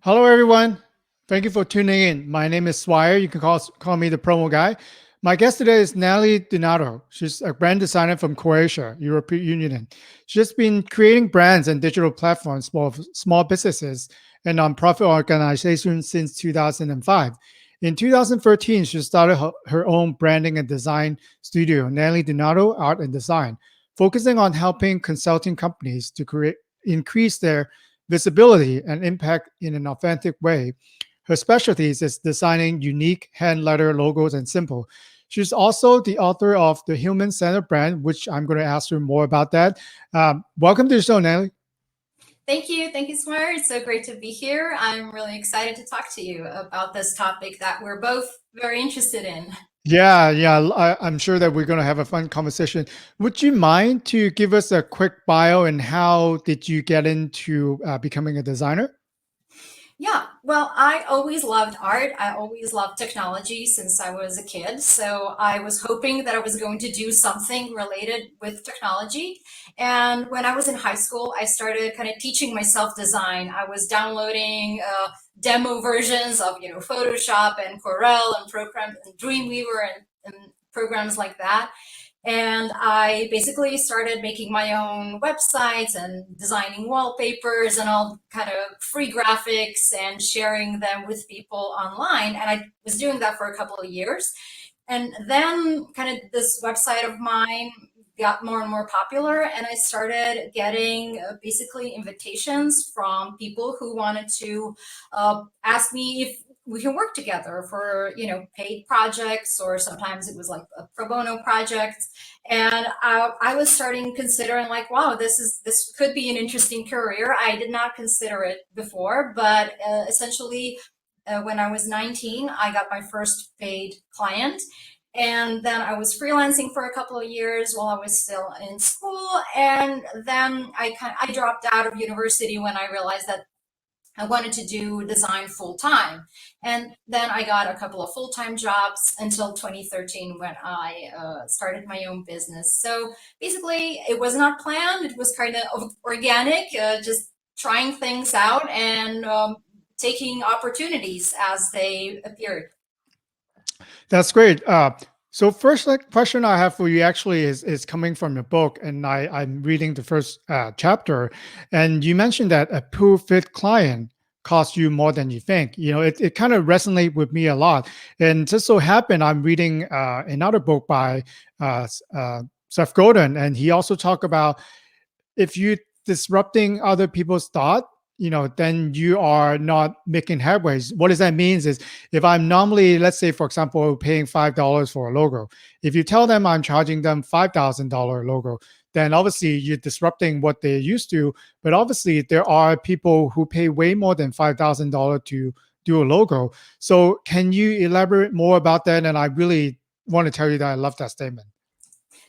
Hello, everyone. Thank you for tuning in. My name is Swire. You can call me the promo guy. My guest today is Nela Dunato. She's a brand designer from Croatia, European Union. She's been creating brands and digital platforms for small businesses and nonprofit organizations since 2005. In 2013, she started her own branding and design studio, Nela Dunato Art and Design, focusing on helping consulting companies to increase their visibility and impact in an authentic way. Her specialties is designing unique hand letter logos and symbol. She's also the author of the Human Centered Brand, which I'm going to ask her more about that. Welcome to the show, Nelly. Thank you. Thank you, Smart. It's so great to be here. I'm really excited to talk to you about this topic that we're both very interested in. Yeah. I'm sure that we're going to have a fun conversation. Would you mind to give us a quick bio and how did you get into becoming a designer? Yeah, well, I always loved art. I always loved technology since I was a kid. So I was hoping that I was going to do something related with technology. And when I was in high school, I started kind of teaching myself design. I was downloading demo versions of, Photoshop and Corel and program and Dreamweaver and programs like that. And I basically started making my own websites and designing wallpapers and all kind of free graphics and sharing them with people online. And I was doing that for a couple of years. And then kind of this website of mine got more and more popular, and I started getting basically invitations from people who wanted to ask me if we can work together for paid projects, or sometimes it was like a pro bono project. And I was starting considering, like, wow, this could be an interesting career. I did not consider it before, but essentially when I was 19, I got my first paid client. And then I was freelancing for a couple of years while I was still in school. And then I dropped out of university when I realized that I wanted to do design full time. And then I got a couple of full time jobs until 2013 when I started my own business. So basically, it was not planned, it was kind of organic, just trying things out and taking opportunities as they appeared. That's great. So first question I have for you actually is coming from your book, and I'm reading the first chapter, and you mentioned that a poor fit client costs you more than you think. It kind of resonates with me a lot. And just so happened, I'm reading another book by Seth Godin, and he also talked about if you disrupting other people's thought, then you are not making headways. What does that mean is if I'm normally, let's say, for example, paying $5 for a logo, if you tell them I'm charging them $5,000 logo, then obviously you're disrupting what they're used to. But obviously there are people who pay way more than $5,000 to do a logo. So can you elaborate more about that? And I really want to tell you that I love that statement.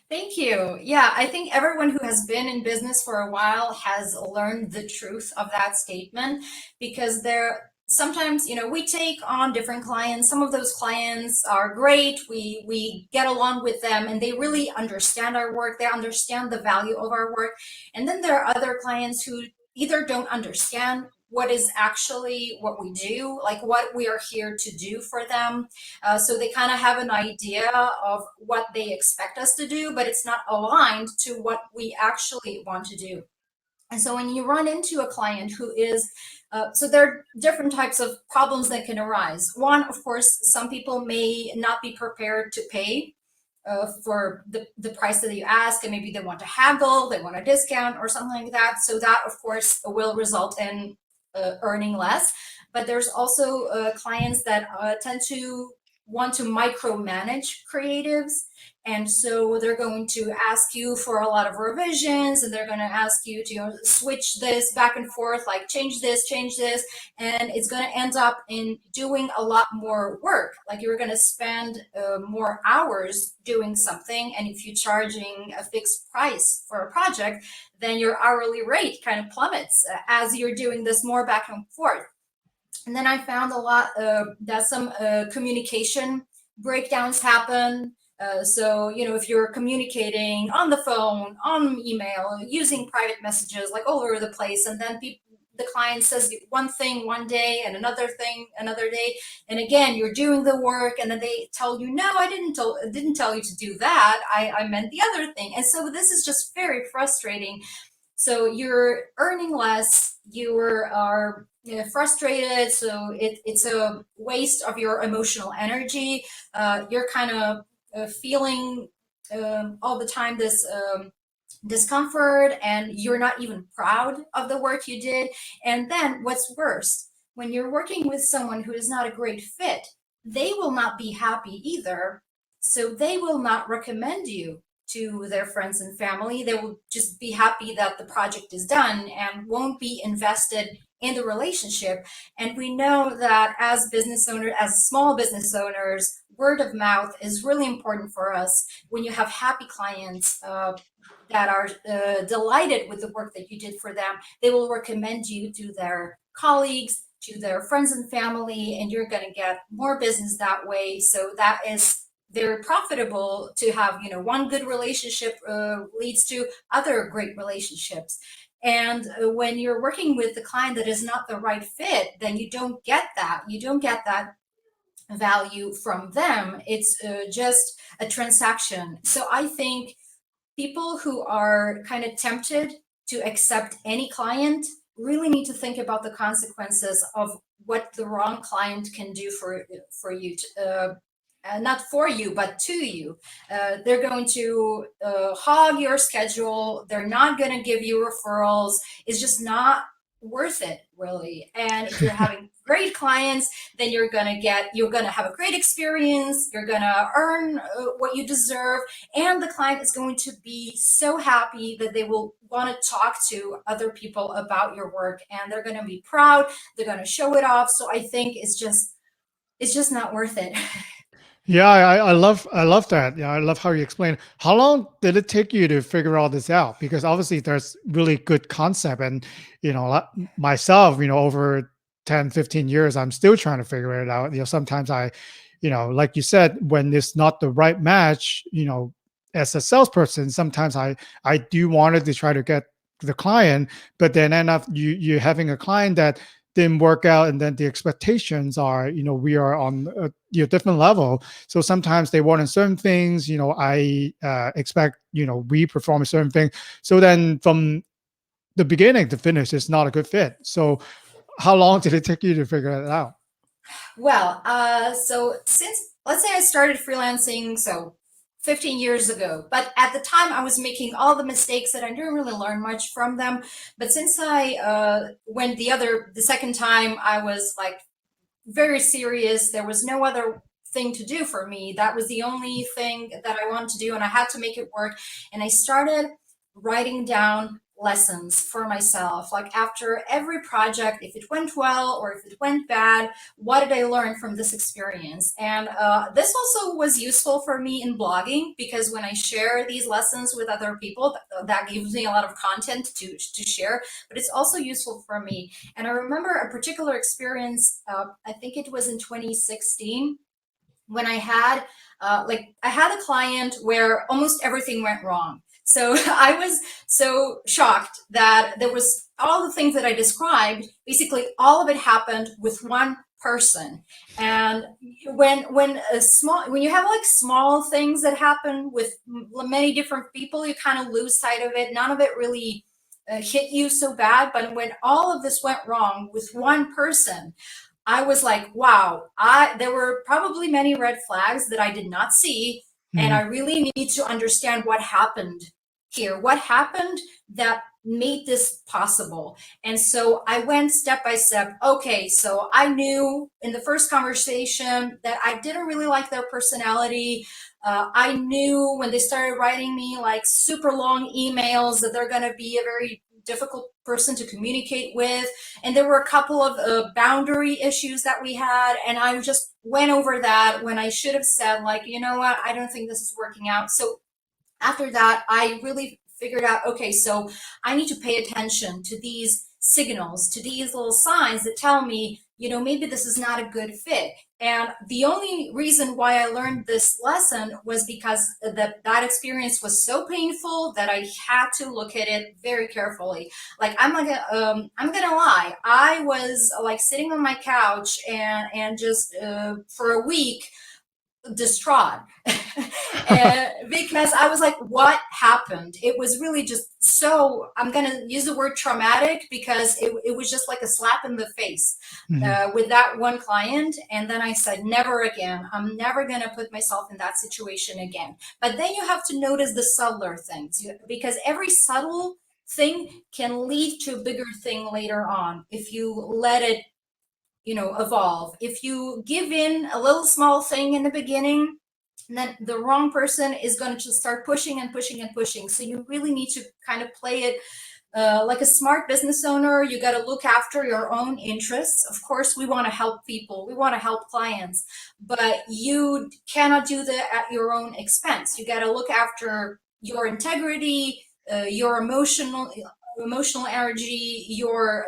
Thank you. Yeah, I think everyone who has been in business for a while has learned the truth of that statement, because there sometimes, we take on different clients. Some of those clients are great. We get along with them and they really understand our work. They understand the value of our work. And then there are other clients who either don't understand what is actually what we do, like what we are here to do for them. So they kind of have an idea of what they expect us to do, but it's not aligned to what we actually want to do. And so when you run into a client who is, so there are different types of problems that can arise. One, of course, some people may not be prepared to pay for the price that you ask, and maybe they want to haggle, they want a discount or something like that. So that, of course, will result in earning less. But there's also clients that tend to want to micromanage creatives. And so they're going to ask you for a lot of revisions, and they're going to ask you to, switch this back and forth, like change this. And it's going to end up in doing a lot more work. Like you're going to spend more hours doing something. And if you're charging a fixed price for a project, then your hourly rate kind of plummets as you're doing this more back and forth. And then I found a lot that some communication breakdowns happen. So, if you're communicating on the phone, on email, using private messages like all over the place, and then the client says one thing one day and another thing another day, and again you're doing the work and then they tell you, no, I didn't tell you to do that, I meant the other thing. And so this is just very frustrating. So you're earning less, you are, frustrated, so it's a waste of your emotional energy. You're kind of feeling all the time this discomfort, and you're not even proud of the work you did. And then what's worse, when you're working with someone who is not a great fit, they will not be happy either. So they will not recommend you to their friends and family. They will just be happy that the project is done and won't be invested in the relationship. And we know that as business owners, as small business owners, word of mouth is really important for us. When you have happy clients, that are delighted with the work that you did for them, they will recommend you to their colleagues, to their friends and family, and you're going to get more business that way. So that is very profitable to have. One good relationship leads to other great relationships. And when you're working with the client that is not the right fit, then you don't get that. You don't get that value from them. It's just a transaction. So I think people who are kind of tempted to accept any client really need to think about the consequences of what the wrong client can do for you not for you but to you. They're going to hog your schedule, they're not going to give you referrals. It's just not worth it, really. And if you're having great clients, then you're going to have a great experience, you're going to earn what you deserve, and the client is going to be so happy that they will want to talk to other people about your work, and they're going to be proud, they're going to show it off. So I think it's just not worth it. Yeah, I love that. Yeah, I love how you explain. How long did it take you to figure all this out? Because obviously there's really good concept, and myself, over 10, 15 years, I'm still trying to figure it out. Sometimes like you said, when it's not the right match, as a salesperson, sometimes I do wanted to try to get the client, but then end up you having a client that didn't work out, and then the expectations are, we are on a different level. So sometimes they want certain things, I expect, we perform a certain thing. So then from the beginning to finish, it's not a good fit. So how long did it take you to figure that out? Well, so since, let's say I started freelancing, so 15 years ago, but at the time I was making all the mistakes that I didn't really learn much from them. But since I went the second time, I was like very serious. There was no other thing to do for me. That was the only thing that I wanted to do, and I had to make it work. And I started writing down lessons for myself. Like after every project, if it went well or if it went bad, what did I learn from this experience? And this also was useful for me in blogging, because when I share these lessons with other people, that gives me a lot of content to share. But it's also useful for me. And I remember a particular experience, I think it was in 2016, when I had a client where almost everything went wrong. So I was so shocked that there was all the things that I described, basically all of it happened with one person. And when you have like small things that happen with many different people, you kind of lose sight of it. None of it really hit you so bad. But when all of this went wrong with one person, I was like, wow, there were probably many red flags that I did not see, and Mhm. I really need to understand what happened here. What happened that made this possible? And so I went step by step. Okay, so I knew in the first conversation that I didn't really like their personality. I knew when they started writing me like super long emails that they're going to be a very difficult person to communicate with. And there were a couple of boundary issues that we had, and I just went over that when I should have said, like, you know what, I don't think this is working out. So after that, I really figured out, okay, so I need to pay attention to these signals, to these little signs that tell me, maybe this is not a good fit. And the only reason why I learned this lesson was because that experience was so painful that I had to look at it very carefully. Like I'm gonna lie, I was like sitting on my couch and just for a week distraught because I was like, what happened? It was really just so, I'm going to use the word traumatic because it was just like a slap in the face Mhm. with that one client. And then I said, never again. I'm never going to put myself in that situation again. But then you have to notice the subtler things because every subtle thing can lead to a bigger thing later on if you let it evolve. If you give in a little small thing in the beginning, then the wrong person is going to just start pushing and pushing and pushing. So you really need to kind of play it like a smart business owner. You got to look after your own interests. Of course, we want to help people, we want to help clients, but you cannot do that at your own expense. You got to look after your integrity, your emotional energy, your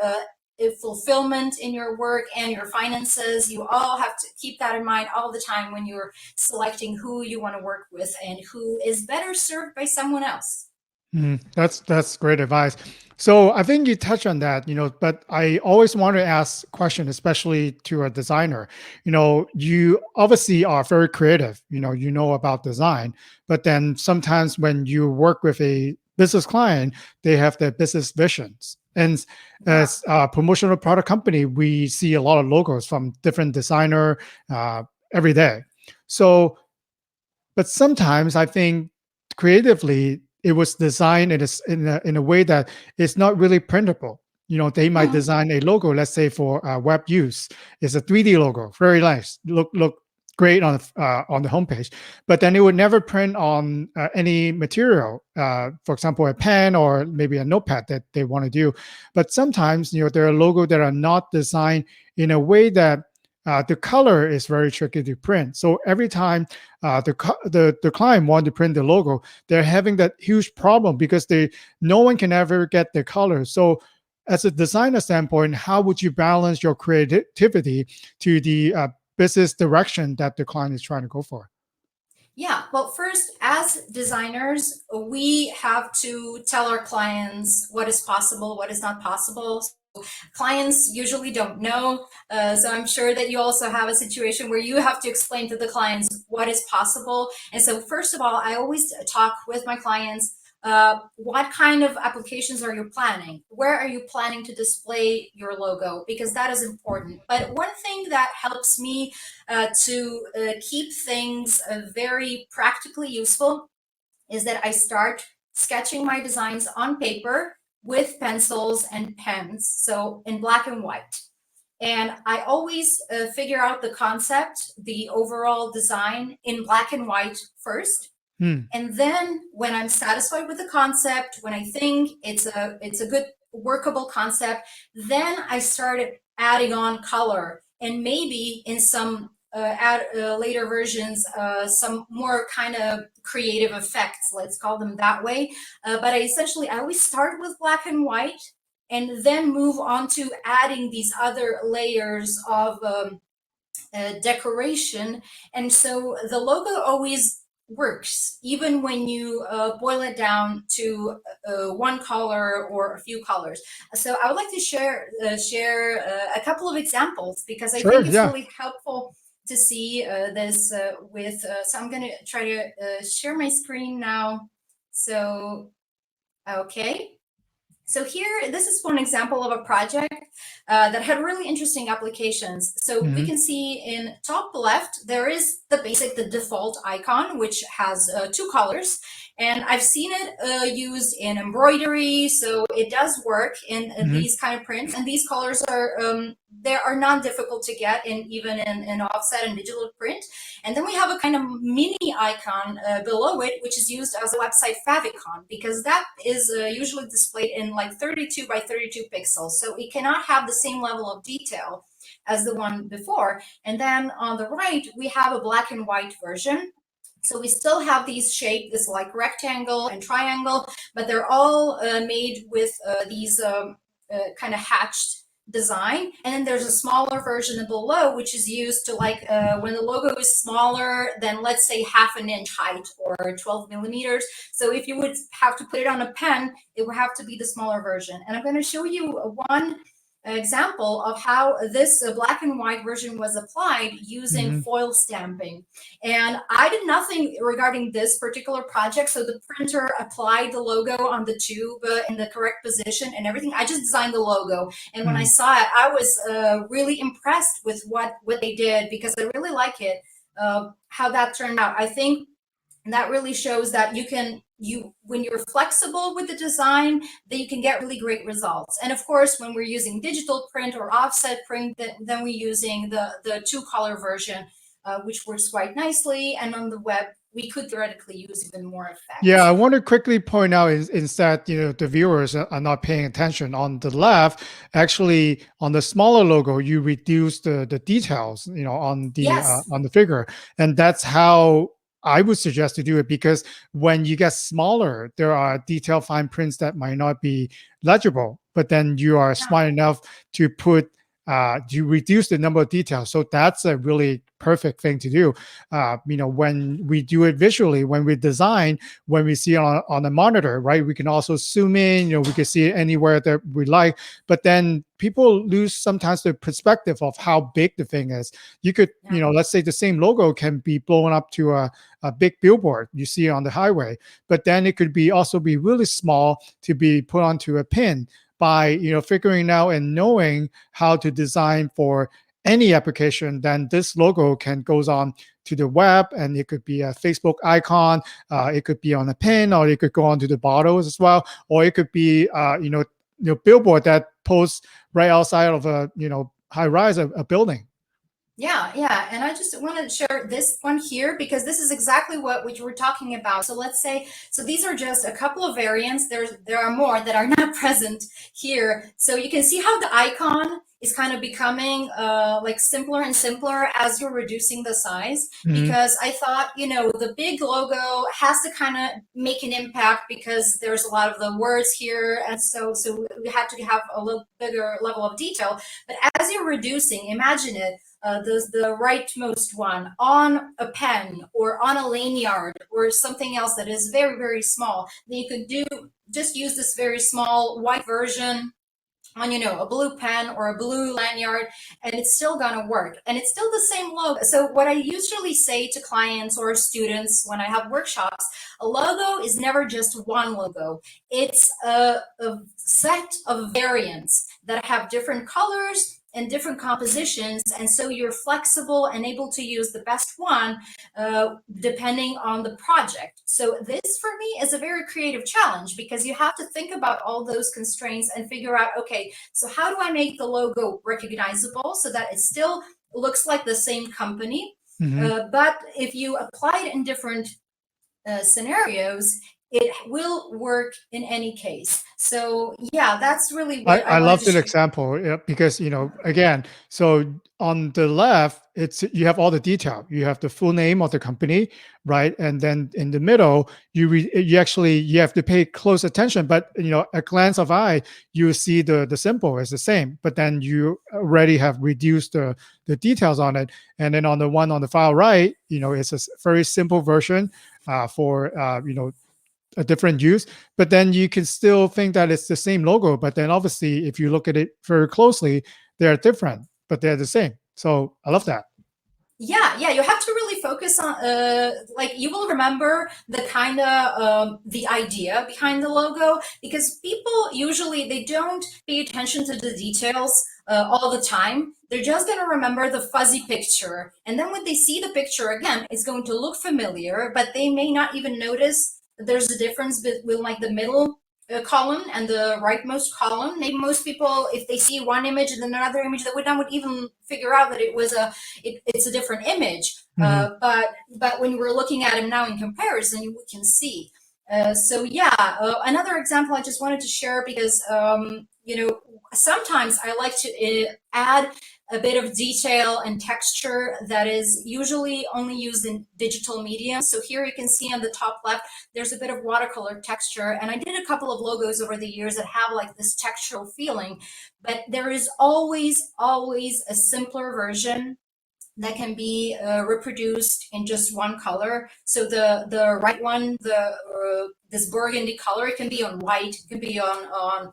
fulfillment in your work, and your finances. You all have to keep that in mind all the time when you're selecting who you want to work with and who is better served by someone else. That's great advice. So I think you touched on that, but I always want to ask a question, especially to a designer. You obviously are very creative, you know about design, but then sometimes when you work with a business client, they have their business visions. And Yeah. as a promotional product company, we see a lot of logos from different designer uh, every day. So but sometimes I think creatively it was designed in a way that it's not really printable. They might Mhm. design a logo, let's say for web use. It's a 3D logo, very nice, look great on the homepage, but then it would never print on any material. For example, a pen or maybe a notepad that they want to do. But sometimes there are logos that are not designed in a way that the color is very tricky to print. So every time the client want to print the logo, they're having that huge problem because no one can ever get the color. So as a designer standpoint, how would you balance your creativity to the business direction that the client is trying to go for? Yeah, well, first, as designers, we have to tell our clients what is possible, what is not possible. Clients usually don't know. So I'm sure that you also have a situation where you have to explain to the clients what is possible. And so, first of all, I always talk with my clients. What kind of applications are you planning? Where are you planning to display your logo? Because that is important. But one thing that helps me to keep things very practically useful is that I start sketching my designs on paper with pencils and pens, so in black and white. And I always figure out the concept, the overall design in black and white first. Hmm. And then when I'm satisfied with the concept, when I think it's a good workable concept, then I started adding on color and maybe in some later versions some more kind of creative effects, let's call them that way. But I always start with black and white and then move on to adding these other layers of decoration. And so the logo always works, even when you boil it down to one color or a few colors. So I would like to share a couple of examples because I Sure. think it's Yeah. really helpful to see this with. So I'm going to try to share my screen now. So, okay. So here, this is one example of a project that had really interesting applications. So we Hmm. can see in top left, there is the default icon, which has two colors. And I've seen it used in embroidery, so it does work in Hmm. these kind of prints. And these colors are they are not difficult to get in even in offset and digital print. And then we have a kind of mini icon below it, which is used as a website favicon, because that is usually displayed in like 32 by 32 pixels. So it cannot have the same level of detail as the one before. And then on the right, we have a black and white version. So we still have these shapes, this like rectangle and triangle, but they're all made with these kind of hatched design, and then there's a smaller version below which is used to like when the logo is smaller than, let's say, half an inch height or 12 millimeters. So if you would have to put it on a pen, it would have to be the smaller version. And I'm going to show you one example of how this black and white version was applied using Hmm. foil stamping. And I did nothing regarding this particular project. So the printer applied the logo on the tube in the correct position and everything. I just designed the logo. And when I Hmm. saw it, I was really impressed with what they did, because I really like it, how that turned out. I think that really shows that when you're flexible with the design, that you can get really great results. And of course, when we're using digital print or offset print, then we're using the two color version, which works quite nicely. And on the web, we could theoretically use even more Yeah, I effects. want to quickly point out is that the viewers are not paying attention. On the left, actually, on the smaller logo, you reduce the details, Yes. on the figure, and that's how I would suggest to do it, because when you get smaller, there are detailed fine prints that might not be legible, but then you are Yeah. smart enough to put you reduce the number of details. So that's a really perfect thing to do. When we do it visually, when we design, when we see it on the monitor, right? We can also zoom in, we can see it anywhere that we like, but then people lose sometimes the perspective of how big the thing is. You could, Yeah. let's say the same logo can be blown up to a big billboard you see on the highway, but then it could be also be really small to be put onto a pin. By figuring out and knowing how to design for any application, then this logo can goes on to the web, and it could be a Facebook icon, it could be on a pin, or it could go onto the bottles as well, or it could be billboard that posts right outside of a high rise, a building. Yeah, yeah. And I just want to share this one here because this is exactly what we were talking about. So let's say, so these are just a couple of variants. There are more that are not present here. So you can see how the icon is kind of becoming like simpler and simpler as you're reducing the size. Mhm. Because I thought, the big logo has to kind of make an impact because there's a lot of the words here. And so we had to have a little bigger level of detail. But as you're reducing, imagine it, the rightmost one on a pen or on a lanyard or something else that is very, very small, then you could just use this very small white version on a blue pen or a blue lanyard, and it's still gonna work, and it's still the same logo. So what I usually say to clients or students when I have workshops, a logo is never just one logo. It's a set of variants that have different colors and different compositions, and so you're flexible and able to use the best one depending on the project. So this for me is a very creative challenge because you have to think about all those constraints and figure out, okay, so how do I make the logo recognizable so that it still looks like the same company? Mhm. But if you apply it in different scenarios, it will work in any case. So yeah, that's really I, what I I wanted love to that share. example, yeah, because again, so on the left, you have all the detail. You have the full name of the company, right? And then in the middle, you have to pay close attention. But a glance of eye, you see the symbol is the same, but then you already have reduced the details on it. And then on the one on the far right, it's a very simple version for a different use, but then you can still think that it's the same logo. But then obviously, if you look at it very closely, they're different, but they're the same. So I love that. Yeah, yeah, you have to really focus on like you will remember the kind of the idea behind the logo, because people usually they don't pay attention to the details all the time. They're just going to remember the fuzzy picture, and then when they see the picture again, it's going to look familiar, but they may not even notice that there's a difference between like the middle column and the rightmost column. Maybe most people, if they see one image and then another image, they would even figure out that it's a different image. Mhm. But when we're looking at them now in comparison, we can see. So yeah, another example I just wanted to share because sometimes I like to add a bit of detail and texture that is usually only used in digital media. So here you can see on the top left, there's a bit of watercolor texture. And I did a couple of logos over the years that have like this textural feeling, but there is always a simpler version that can be reproduced in just one color. So the right one, the this burgundy color, it can be on white, it can be on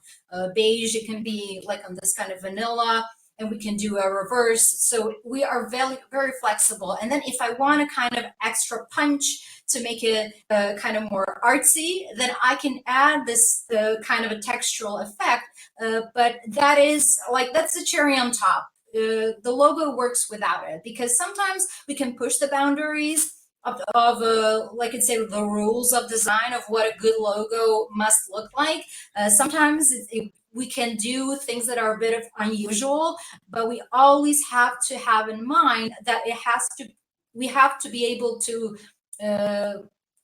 beige, it can be like on this kind of vanilla, and we can do a reverse. So we are very flexible. And then if I want a kind of extra punch to make it kind of more artsy, then I can add this kind of a textural effect. But that is like that's the cherry on top. The logo works without it because sometimes we can push the boundaries of like I say, the rules of design of what a good logo must look like. Sometimes we can do things that are a bit of unusual, but we always have to have in mind that we have to be able to uh,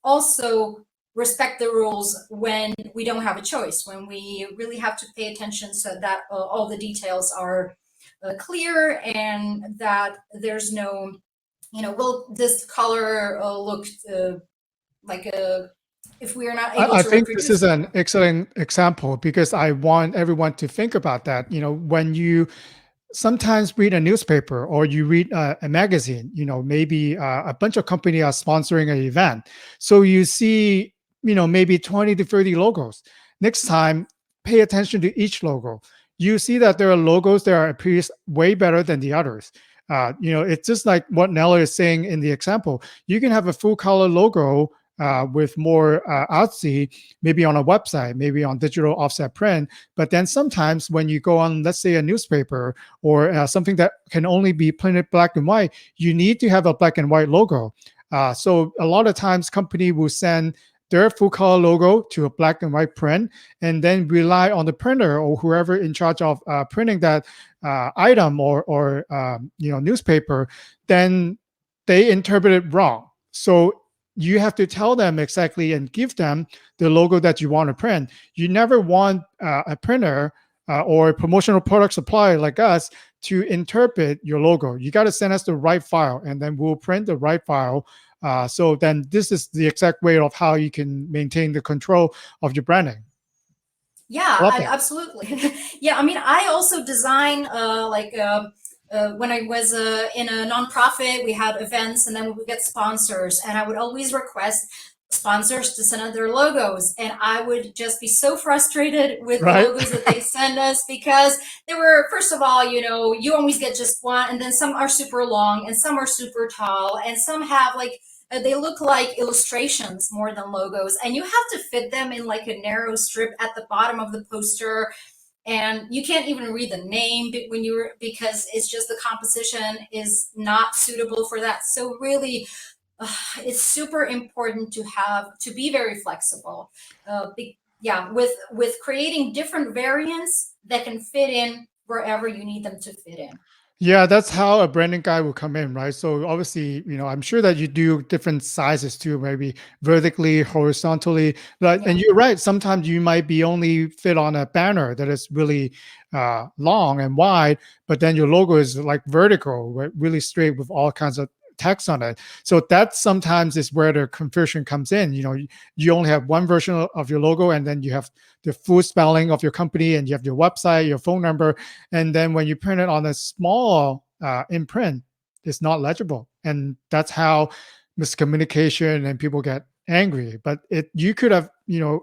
also respect the rules when we don't have a choice, when we really have to pay attention so that all the details are clear and that there's no, will this color look like a, if we are not able I to think this is reproduce. an excellent example because I want everyone to think about that. When you sometimes read a newspaper or you read a magazine, maybe a bunch of companies are sponsoring an event. So you see, maybe 20 to 30 logos. Next time, pay attention to each logo. You see that there are logos that are appears way better than the others. It's just like what Nella is saying in the example. You can have a full color logo with more artsy, maybe on a website, maybe on digital offset print. But then sometimes when you go on, let's say, a newspaper or something that can only be printed black and white, you need to have a black and white logo. So a lot of times company will send their full color logo to a black and white print and then rely on the printer or whoever in charge of printing that item or newspaper. Then they interpret it wrong. So you have to tell them exactly and give them the logo that you want to print. You never want a printer or a promotional product supplier like us to interpret your logo. You got to send us the right file and then we'll print the right file. So then this is the exact way of how you can maintain the control of your branding. I Yeah, love that. absolutely. Yeah, I mean, I also design when I was in a nonprofit, we had events and then we would get sponsors, and I would always request sponsors to send out their logos. And I would just be so frustrated with the Right? logos that they send us because they were, first of all, you always get just one, and then some are super long and some are super tall, and some have like they look like illustrations more than logos, and you have to fit them in like a narrow strip at the bottom of the poster, and you can't even read the name when you're because it's just the composition is not suitable for that. So really, it's super important to be very flexible. Yeah, with creating different variants that can fit in wherever you need them to fit in. Yeah, that's how a branding guy will come in, right? So obviously, I'm sure that you do different sizes too, maybe vertically, horizontally. But Yeah. and you're right, sometimes you might be only fit on a banner that is really long and wide, but then your logo is like vertical, right? Really straight with all kinds of text on it. So that sometimes is where the confusion comes in. You only have one version of your logo, and then you have the full spelling of your company, and you have your website, your phone number, and then when you print it on a small imprint, it's not legible. And that's how miscommunication and people get angry. But you could have,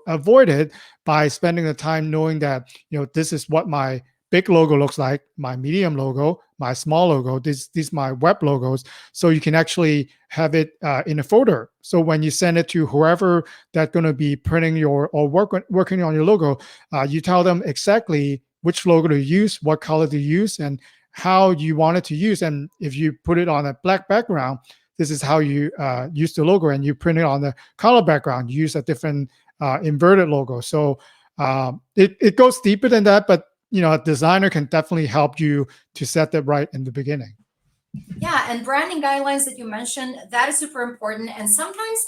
avoided by spending the time knowing that, this is what my big logo looks like, my medium logo, my small logo, these my web logos. So you can actually have it in a folder. So when you send it to whoever that's going to be printing working on your logo, you tell them exactly which logo to use, what color to use, and how you want it to use. And if you put it on a black background, this is how you use the logo. And you print it on the color background, you use a different inverted logo. So it goes deeper than that, but a designer can definitely help you to set that right in the beginning. Yeah, and branding guidelines that you mentioned, that is super important. And sometimes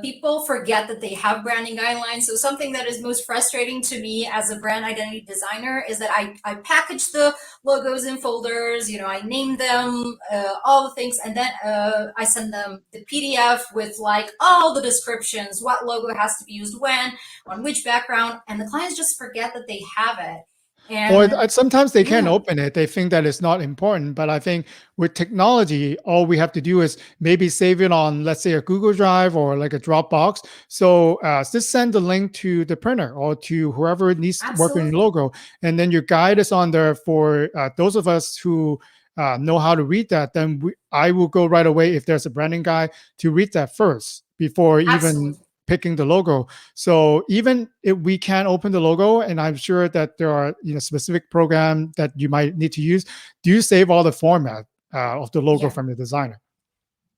people forget that they have branding guidelines. So something that is most frustrating to me as a brand identity designer is that I package the logos in folders, I name them, all the things, and then I send them the PDF with like all the descriptions, what logo has to be used when, on which background, and the clients just forget that they have it. Or And sometimes they can't yeah, open it. They think that it's not important. But I think with technology, all we have to do is maybe save it on, let's say, a Google Drive or like a Dropbox. So just send the link to the printer or to whoever needs to work on your absolutely. logo. And then your guide is on there for those of us who know how to read that. Then I will go right away if there's a branding guide to read that first before even Absolutely. picking the logo. So even if we can't open the logo, and I'm sure that there are specific program that you might need to use, do you save all the format of the logo Yeah. from the designer?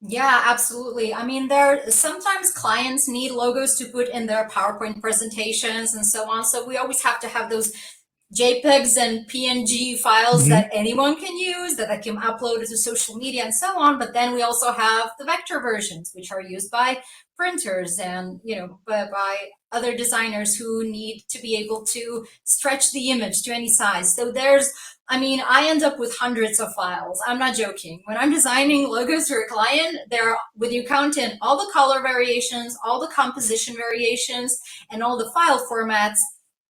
Yeah, absolutely. I mean, there sometimes clients need logos to put in their PowerPoint presentations and so on. So we always have to have those JPEGs and PNG files Hmm. that anyone can use, that I can upload to social media and so on. But then we also have the vector versions, which are used by printers and by other designers who need to be able to stretch the image to any size. So I mean, I end up with hundreds of files. I'm not joking. When I'm designing logos for a client, when you count in all the color variations, all the composition variations, and all the file formats,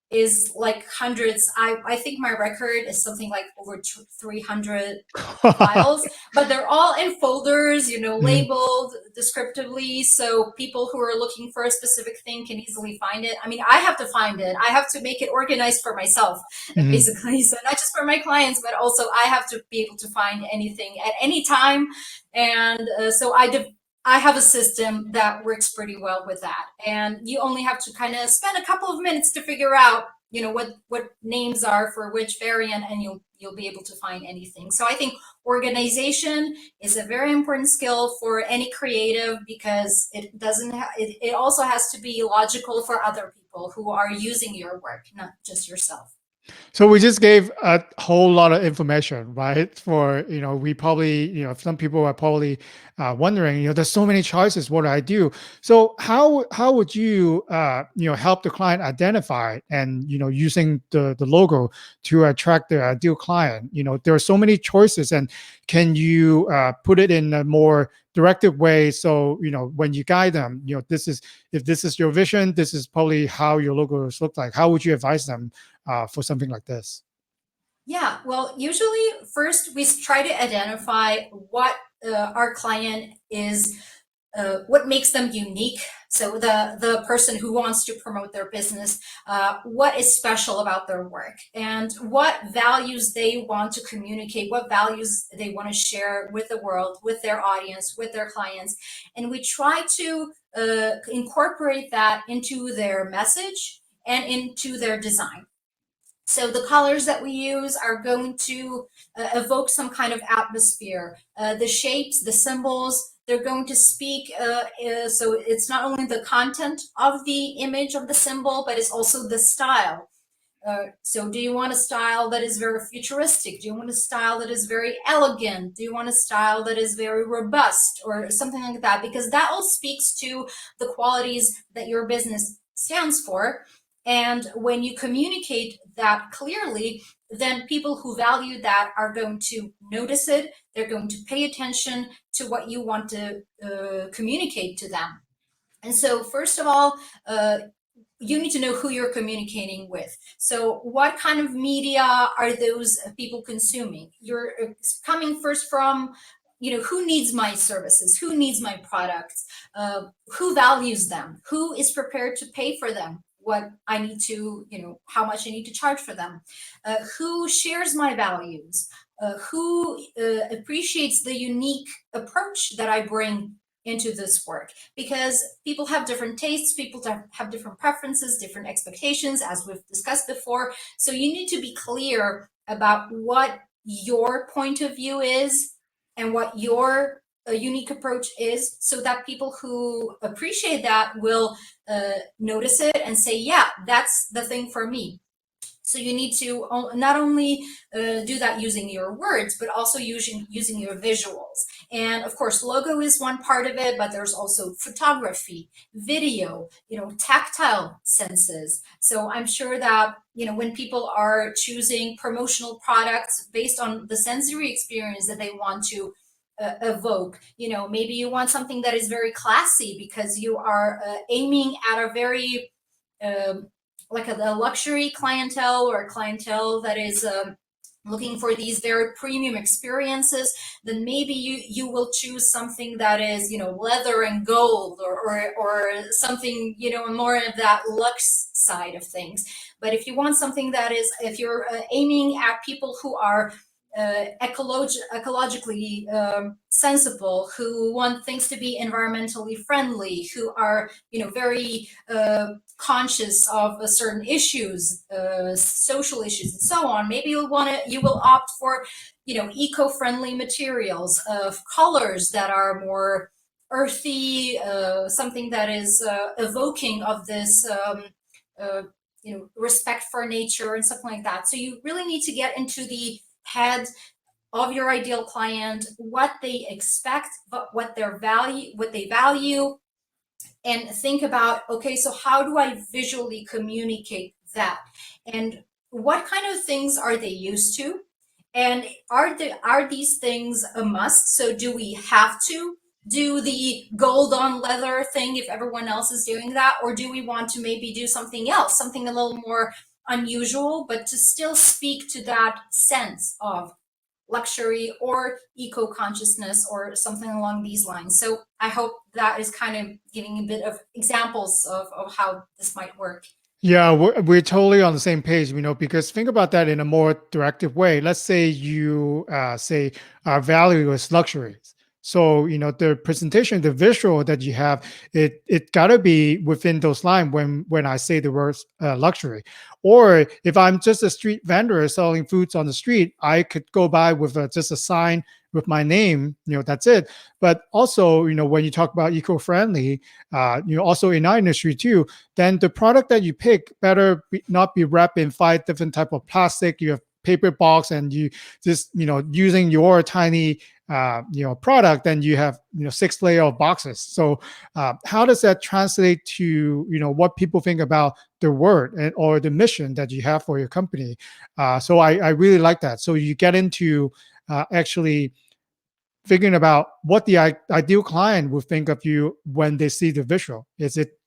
is like hundreds. I think my record is something like over 300 files, but they're all in folders, Mhm. labeled descriptively, so people who are looking for a specific thing can easily find it. I mean, I have to find it. I have to make it organized for myself, Mhm. basically. So not just for my clients, but also I have to be able to find anything at any time. And so I have a system that works pretty well with that. And you only have to kind of spend a couple of minutes to figure out, what names are for which variant, and you'll be able to find anything. So I think organization is a very important skill for any creative, because it doesn't it also has to be logical for other people who are using your work, not just yourself. So we just gave a whole lot of information, right? For, we probably, some people are probably wondering, there's so many choices. What do I do? So how would you, help the client identify and, using the logo to attract the ideal client? There are so many choices, and can you put it in a more directive way? So, when you guide them, if this is your vision, this is probably how your logos look like. How would you advise them for something like this? Yeah, well, usually first we try to identify what our client is, what makes them unique. So the person who wants to promote their business, what is special about their work, and what values they want to communicate, what values they want to share with the world, with their audience, with their clients, and we try to incorporate that into their message and into their design. So the colors that we use are going to evoke some kind of atmosphere. The shapes, the symbols, they're going to speak. So it's not only the content of the image of the symbol, but it's also the style. So do you want a style that is very futuristic? Do you want a style that is very elegant? Do you want a style that is very robust or something like that? Because that all speaks to the qualities that your business stands for. And when you communicate that clearly, then people who value that are going to notice it. They're going to pay attention to what you want to communicate to them. And so, first of all, you need to know who you're communicating with. So, what kind of media are those people consuming? You're coming first from, who needs my services? Who needs my products? Who values them? Who is prepared to pay for them? What I need to, how much I need to charge for them? Who shares my values? Who appreciates the unique approach that I bring into this work? Because people have different tastes, people have different preferences, different expectations, as we've discussed before. So you need to be clear about what your point of view is and what your unique approach is, so that people who appreciate that will notice it and say, yeah, that's the thing for me. So you need to not only do that using your words, but also using your visuals. And of course, logo is one part of it, but there's also photography, video, tactile senses. So I'm sure that, when people are choosing promotional products based on the sensory experience that they want to evoke, maybe you want something that is very classy because you are aiming at a very um, like a luxury clientele, or a clientele that is looking for these very premium experiences. Then maybe you will choose something that is, leather and gold, or something, more of that luxe side of things. But if you want something that is, if you're aiming at people who are ecologically sensible, who want things to be environmentally friendly, who are, very conscious of certain issues, social issues, and so on. Maybe you will opt for, eco-friendly materials, of colors that are more earthy, something that is evoking of this. Uh, Respect for nature and something like that. So you really need to get into the head of your ideal client, what they expect, but what they value, and think about, okay, so how do I visually communicate that? And what kind of things are they used to? And are these things a must? So do we have to do the gold on leather thing if everyone else is doing that? Or do we want to maybe do something else, something a little more unusual, but to still speak to that sense of luxury or eco consciousness or something along these lines? So I hope that is kind of giving a bit of examples of how this might work. Yeah, we're totally on the same page, because think about that in a more directive way. Let's say you say our value is luxuries. So, the presentation, the visual that you have, it gotta be within those lines when I say the words luxury. Or if I'm just a street vendor selling foods on the street, I could go by with just a sign with my name, that's it. But also, when you talk about eco-friendly, also in our industry too, then the product that you pick better not be wrapped in 5 different type of plastic. You have paper box, and you just using your tiny product, then you have 6 layer of boxes. So how does that translate to what people think about the word or the mission that you have for your company? So I really like that. So you get into actually figuring about what the ideal client would think of you when they see the visual. Is it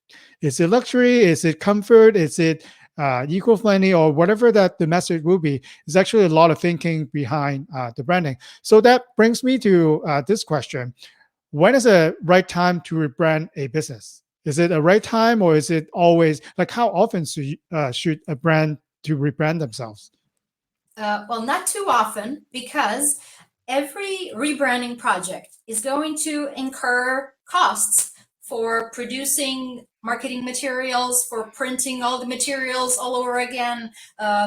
luxury? Is it comfort? Is it eco-friendly, or whatever that the message will be? There's actually a lot of thinking behind the branding. So that brings me to this question: when is the right time to rebrand a business? Is it a right time, or is it always like how often should a brand to rebrand themselves? Well, not too often, because every rebranding project is going to incur costs for producing marketing materials, for printing all the materials all over again.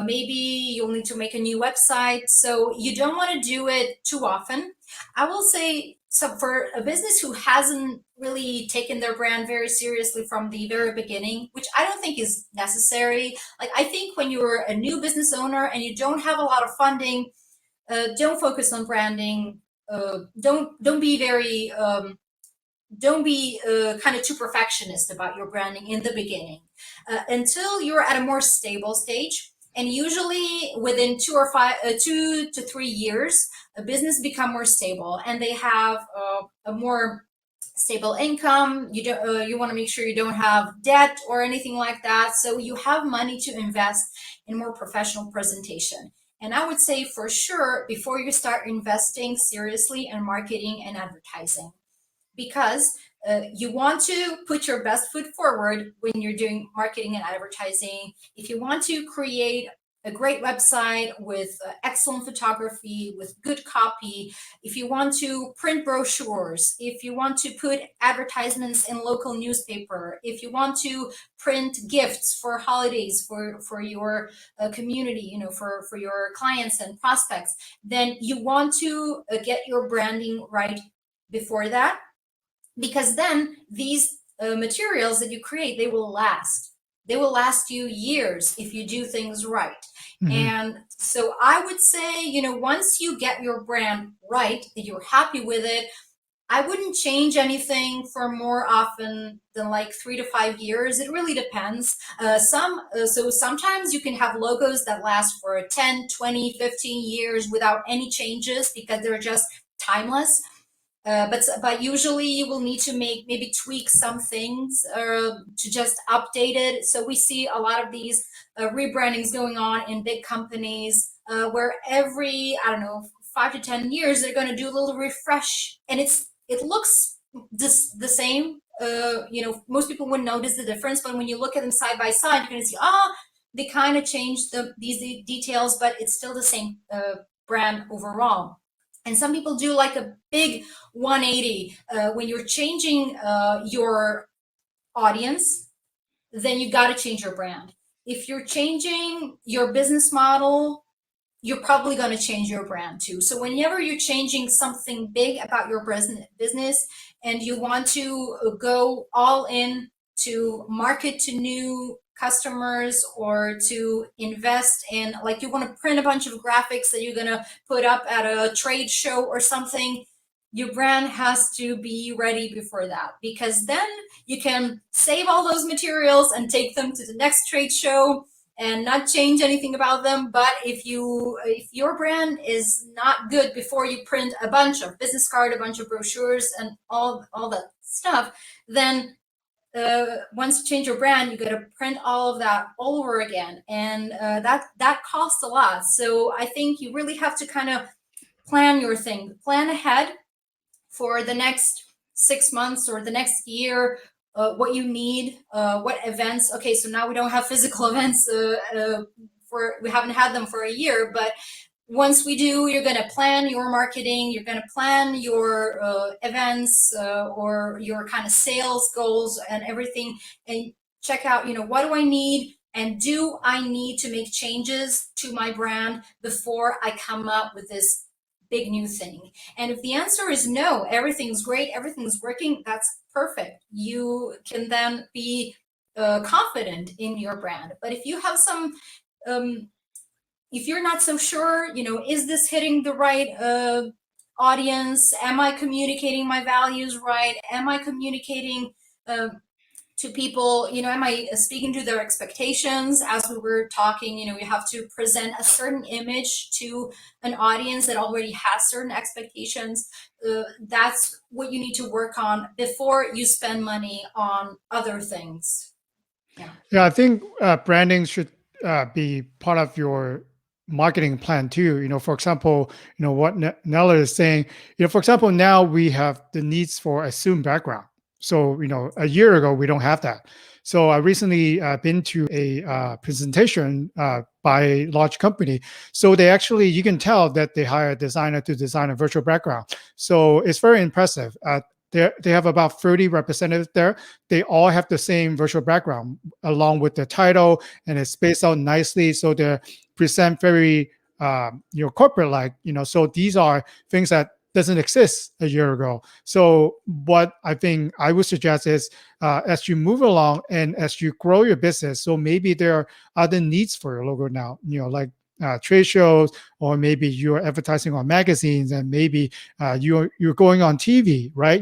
Maybe you'll need to make a new website. So you don't want to do it too often. I will say, so for a business who hasn't really taken their brand very seriously from the very beginning, which I don't think is necessary. Like, I think when you're a new business owner and you don't have a lot of funding, don't focus on branding. Don't be very don't be kind of too perfectionist about your branding in the beginning, until you're at a more stable stage. And usually within 2 to 3 years, a business become more stable, and they have a more stable income. You want to make sure you don't have debt or anything like that, so you have money to invest in more professional presentation. And I would say, for sure, before you start investing seriously in marketing and advertising, because you want to put your best foot forward when you're doing marketing and advertising. If you want to create a great website with excellent photography, with good copy, if you want to print brochures, if you want to put advertisements in local newspaper, if you want to print gifts for holidays for your community, for your clients and prospects, then you want to get your branding right before that, because then these materials that you create, they will last. they will last you years if you do things right. Hmm. And so I would say, once you get your brand right, that you're happy with it, I wouldn't change anything for more often than like 3 to 5 years. It really depends. So sometimes you can have logos that last for 10, 20, 15 years without any changes because they're just timeless. But usually you will need to maybe tweak some things to just update it. So we see a lot of these rebrandings going on in big companies where every, I don't know, 5 to 10 years they're going to do a little refresh, and it looks the same. Most people wouldn't notice the difference, but when you look at them side by side, you're going to see, they kind of changed these details, but it's still the same brand overall. And some people do like a big 180 when you're changing your audience, then you got to change your brand. If you're changing your business model, you're probably going to change your brand too. So whenever you're changing something big about your business and you want to go all in to market to new customers or to invest in, like, you want to print a bunch of graphics that you're going to put up at a trade show or something, your brand has to be ready before that, because then you can save all those materials and take them to the next trade show and not change anything about them. But if your brand is not good before you print a bunch of business card, a bunch of brochures, and all that stuff, then once you change your brand, you got to print all of that all over again, and that costs a lot. So I think you really have to kind of plan your thing, plan ahead for the next 6 months or the next year, what you need, what events. Okay, so now we don't have physical events we haven't had them for a year, but once we do, you're going to plan your marketing, you're going to plan your events or your kind of sales goals and everything, and check out, what do I need, and do I need to make changes to my brand before I come up with this big new thing. And if the answer is no, everything's great, everything's working, that's perfect. You can then be confident in your brand. But if you have um, if you're not so sure, is this hitting the right audience? Am I communicating my values right? Am I communicating uh, to people, am I speaking to their expectations? As we were talking, you have to present a certain image to an audience that already has certain expectations. That's what you need to work on before you spend money on other things. Yeah. Yeah, I think branding should be part of your marketing plan too. For example, what Nella is saying. For example, now we have the needs for a Zoom background. So a year ago we don't have that. So I recently been to a presentation by a large company. So they actually, you can tell that they hire a designer to design a virtual background. So it's very impressive. They have about 30 representatives there. They all have the same virtual background along with the title, and it's spaced out nicely. So they present very, corporate like, so these are things that doesn't exist a year ago. So what I think I would suggest is as you move along and as you grow your business, so maybe there are other needs for your logo now, like trade shows, or maybe you're advertising on magazines, and maybe you're going on TV, right?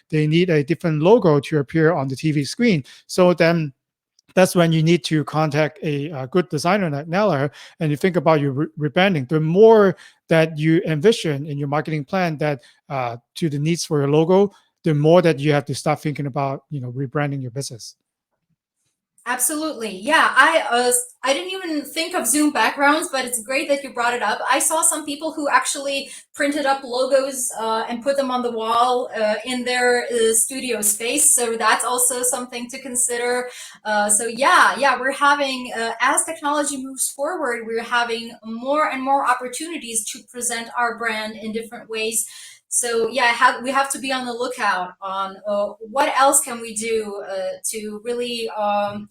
They need a different logo to appear on the TV screen. So then that's when you need to contact a good designer like Nella, and you think about your rebranding. The more that you envision in your marketing plan that to the needs for your logo, the more that you have to start thinking about rebranding your business. Absolutely. Yeah, I didn't even think of Zoom backgrounds, but it's great that you brought it up. I saw some people who actually printed up logos and put them on the wall in their studio space. So that's also something to consider. So yeah, we're having as technology moves forward, we're having more and more opportunities to present our brand in different ways. So yeah, we have to be on the lookout on what else can we do to really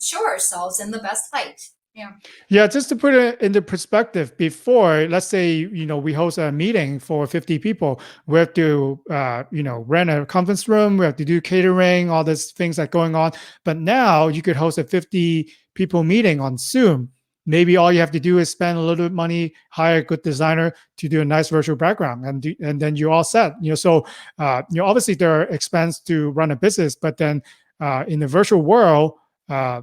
show ourselves in the best light. Yeah. Yeah, just to put it into perspective, before, let's say, we host a meeting for 50 people, we have to, rent a conference room, we have to do catering, all these things that going on. But now you could host a 50 people meeting on Zoom. Maybe all you have to do is spend a little bit of money, hire a good designer to do a nice virtual background, and then you're all set. So obviously there are expense to run a business, but then in the virtual world, uh,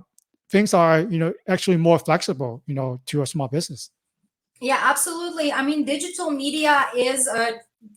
things are actually more flexible to a small business. Yeah, absolutely. I mean, digital media is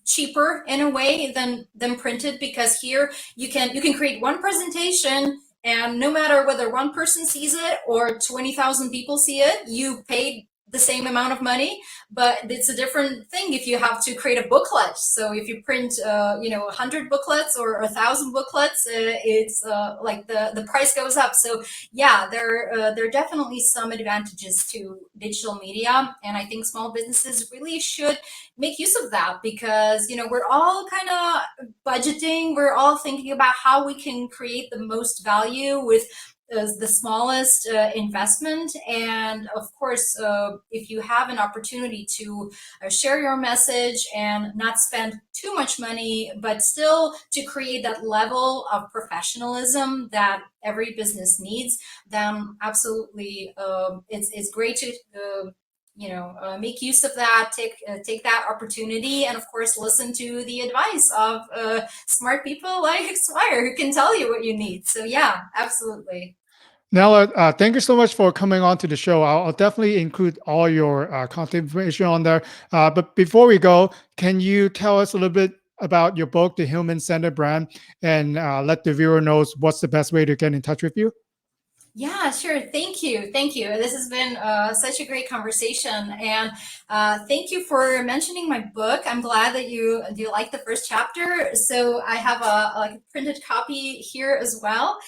cheaper in a way than printed, because here you can create one presentation, and no matter whether one person sees it or 20,000 people see it, you paid the same amount of money. But it's a different thing if you have to create a booklet. So if you print 100 booklets or 1,000 booklets, it's like the price goes up. So yeah, there are definitely some advantages to digital media, and I think small businesses really should make use of that, because we're all kind of budgeting, we're all thinking about how we can create the most value with the smallest investment. And of course, if you have an opportunity to share your message and not spend too much money, but still to create that level of professionalism that every business needs, then absolutely, it's great to make use of that, take that opportunity, and of course listen to the advice of smart people like Swire, who can tell you what you need. So yeah, absolutely. Nella, thank you so much for coming on to the show. I'll definitely include all your contact information on there. But before we go, can you tell us a little bit about your book, The Human Centered Brand, and let the viewer knows what's the best way to get in touch with you? Yeah, sure. Thank you. Thank you. This has been such a great conversation, and thank you for mentioning my book. I'm glad that you like the first chapter. So I have a printed copy here as well.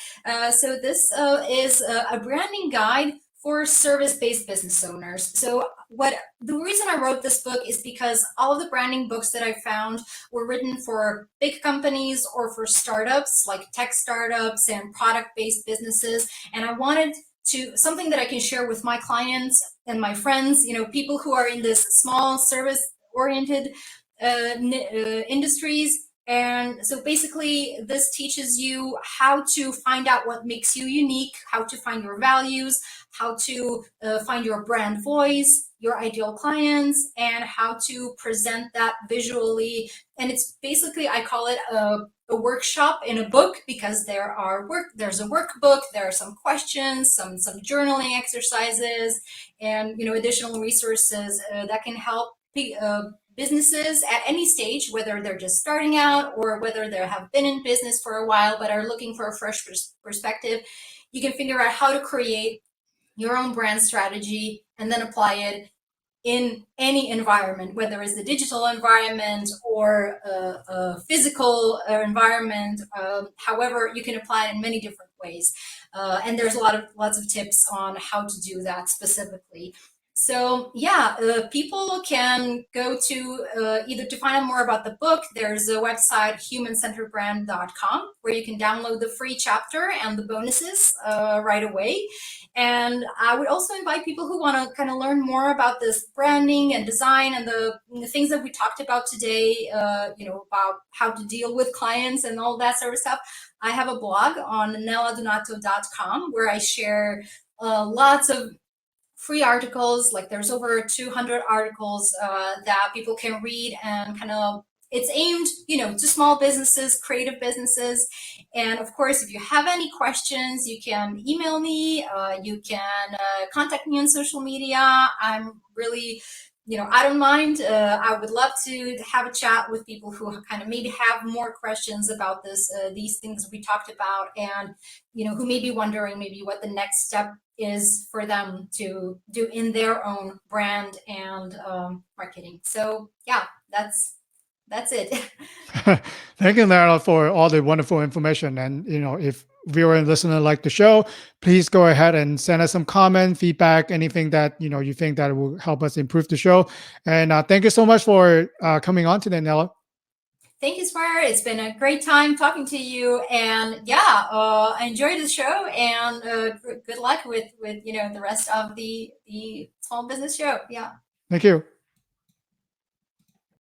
So this is a branding guide for service-based business owners. So what the reason I wrote this book is because all of the branding books that I found were written for big companies or for startups, like tech startups and product-based businesses, and I wanted to something that I can share with my clients and my friends, people who are in this small service oriented industries. And so basically, this teaches you how to find out what makes you unique, how to find your values, how to find your brand voice, your ideal clients, and how to present that visually. And it's basically, I call it a workshop in a book, because there's a workbook, there are some questions, some journaling exercises, and additional resources that can help businesses at any stage, whether they're just starting out or whether they have been in business for a while but are looking for a fresh perspective. You can figure out how to create your own brand strategy and then apply it in any environment, whether it's the digital environment or a physical environment. However, you can apply it in many different ways, and there's lots of tips on how to do that specifically. So yeah, people can go to either to find out more about the book. There's a website, humancenteredbrand.com, where you can download the free chapter and the bonuses right away. And I would also invite people who want to kind of learn more about this branding and design and the things that we talked about today, about how to deal with clients and all that sort of stuff. I have a blog on neladunato.com where I share lots of free articles. Like there's over 200 articles that people can read, and kind of it's aimed to small businesses, creative businesses. And of course, if you have any questions, you can email me, you can contact me on social media. I'm really, I don't mind. I would love to have a chat with people who kind of maybe have more questions about these things we talked about, and who may be wondering maybe what the next step is for them to do in their own brand and marketing. So yeah, that's it. Thank you, Nella, for all the wonderful information. And if viewer and listener like the show, please go ahead and send us some comment, feedback, anything that you think that will help us improve the show. And thank you so much for coming on today, Nella. Thank you, Squire. It's been a great time talking to you, and yeah, enjoy the show, and good luck with the rest of the small business show. Yeah. Thank you.